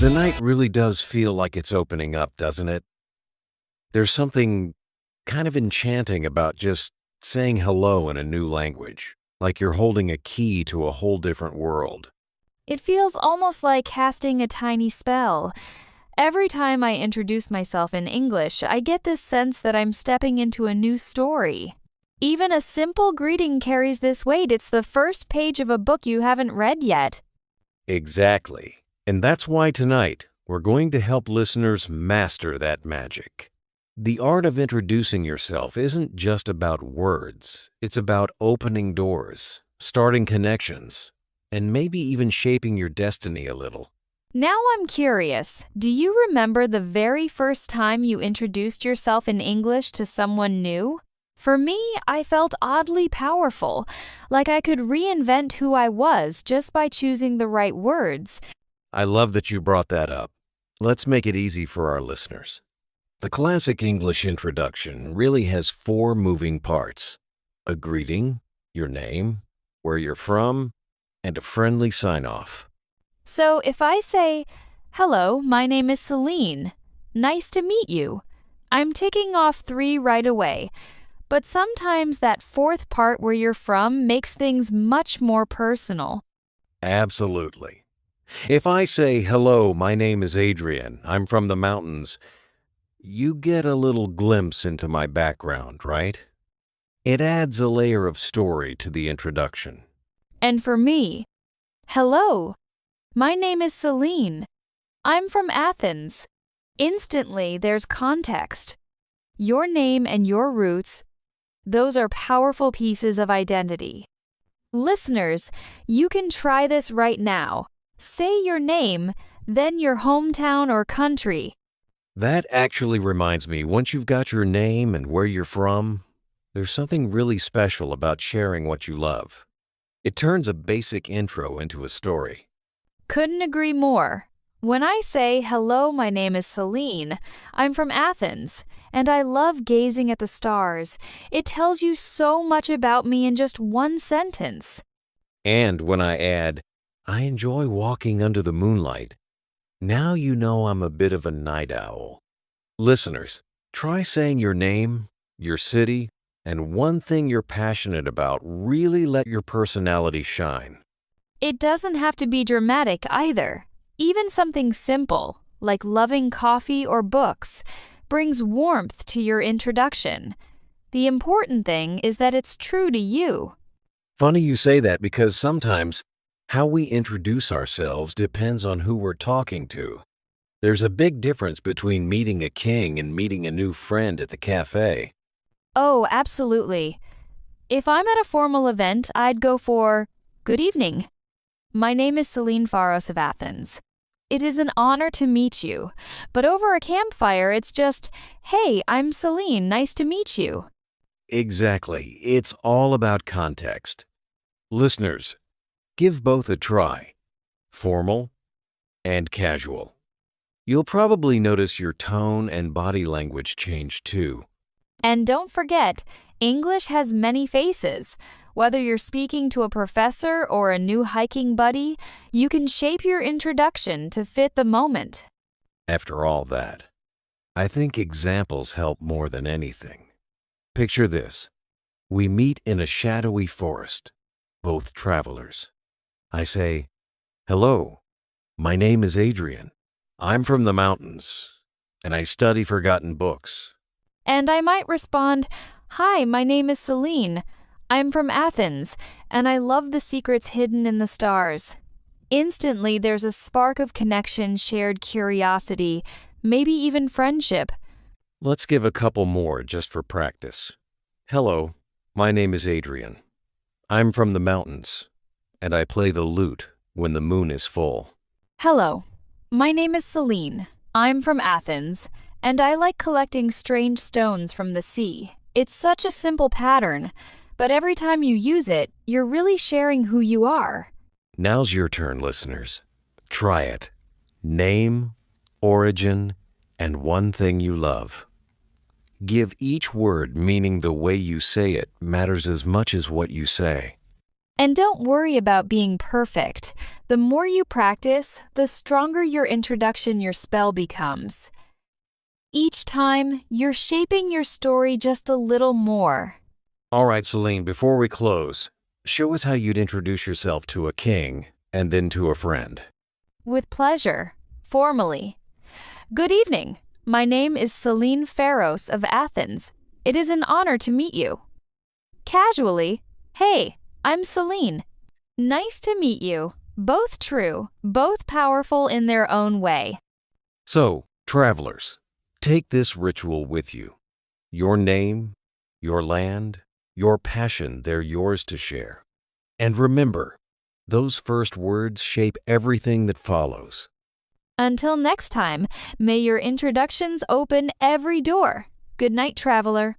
The night really does feel like it's opening up, doesn't it? There's something kind of enchanting about just saying hello in a new language, like you're holding a key to a whole different world. It feels almost like casting a tiny spell. Every time I introduce myself in English, I get this sense that I'm stepping into a new story. Even a simple greeting carries this weight. It's the first page of a book you haven't read yet. Exactly. And that's why tonight we're going to help listeners master that magic. The art of introducing yourself isn't just about words. It's about opening doors, starting connections, and maybe even shaping your destiny a little. Now I'm curious, do you remember the very first time you introduced yourself in English to someone new? For me, I felt oddly powerful, like I could reinvent who I was just by choosing the right words. I love that you brought that up. Let's make it easy for our listeners. The classic English introduction really has four moving parts: a greeting, your name, where you're from, and a friendly sign-off. So if I say, "Hello, my name is Celine. Nice to meet you," I'm ticking off 3 right away. But sometimes that fourth part where you're from makes things much more personal. Absolutely. If I say, "Hello, my name is Adrian. I'm from the mountains," you get a little glimpse into my background, right? It adds a layer of story to the introduction. And for me, "Hello, my name is Celine. I'm from Athens." Instantly, there's context. Your name and your roots, those are powerful pieces of identity. Listeners, you can try this right now. Say your name, then your hometown or country. That actually reminds me, once you've got your name and where you're from, there's something really special about sharing what you love. It turns a basic intro into a story. Couldn't agree more. When I say, "Hello, my name is Celine. I'm from Athens, and I love gazing at the stars," it tells you so much about me in just one sentence. And when I add, "I enjoy walking under the moonlight," now you know I'm a bit of a night owl. Listeners, try saying your name, your city, and one thing you're passionate about. Really let your personality shine. It doesn't have to be dramatic either. Even something simple, like loving coffee or books, brings warmth to your introduction. The important thing is that it's true to you. Funny you say that, because sometimes how we introduce ourselves depends on who we're talking to. There's a big difference between meeting a king and meeting a new friend at the cafe. Oh, absolutely. If I'm at a formal event, I'd go for, "Good evening. My name is Celine Faros of Athens. It is an honor to meet you." But over a campfire, it's just, "Hey, I'm Celine. Nice to meet you." Exactly. It's all about context. Listeners, give both a try, formal and casual. You'll probably notice your tone and body language change too. And don't forget, English has many faces. Whether you're speaking to a professor or a new hiking buddy, you can shape your introduction to fit the moment. After all that, I think examples help more than anything. Picture this. We meet in a shadowy forest, both travelers. I say, "Hello, my name is Adrian. I'm from the mountains, and I study forgotten books." And I might respond, "Hi, my name is Celine. I'm from Athens, and I love the secrets hidden in the stars." Instantly, there's a spark of connection, shared curiosity, maybe even friendship. Let's give a couple more just for practice. "Hello, my name is Adrian. I'm from the mountains, and I play the lute when the moon is full." "Hello, my name is Celine. I'm from Athens, and I like collecting strange stones from the sea." It's such a simple pattern, but every time you use it, you're really sharing who you are. Now's your turn, listeners. Try it. Name, origin, and one thing you love. Give each word meaning. The way you say it matters as much as what you say. And don't worry about being perfect. The more you practice, the stronger your your spell becomes. Each time, you're shaping your story just a little more. All right, Celine, before we close, show us how you'd introduce yourself to a king and then to a friend. With pleasure. Formally. Good evening. My name is Celine Pharos of Athens. It is an honor to meet you. Casually. Hey, I'm Celine. Nice to meet you. Both true, both powerful in their own way. So, travelers, take this ritual with you. Your name, your land, your passion, they're yours to share. And remember, those first words shape everything that follows. Until next time, may your introductions open every door. Good night, traveler.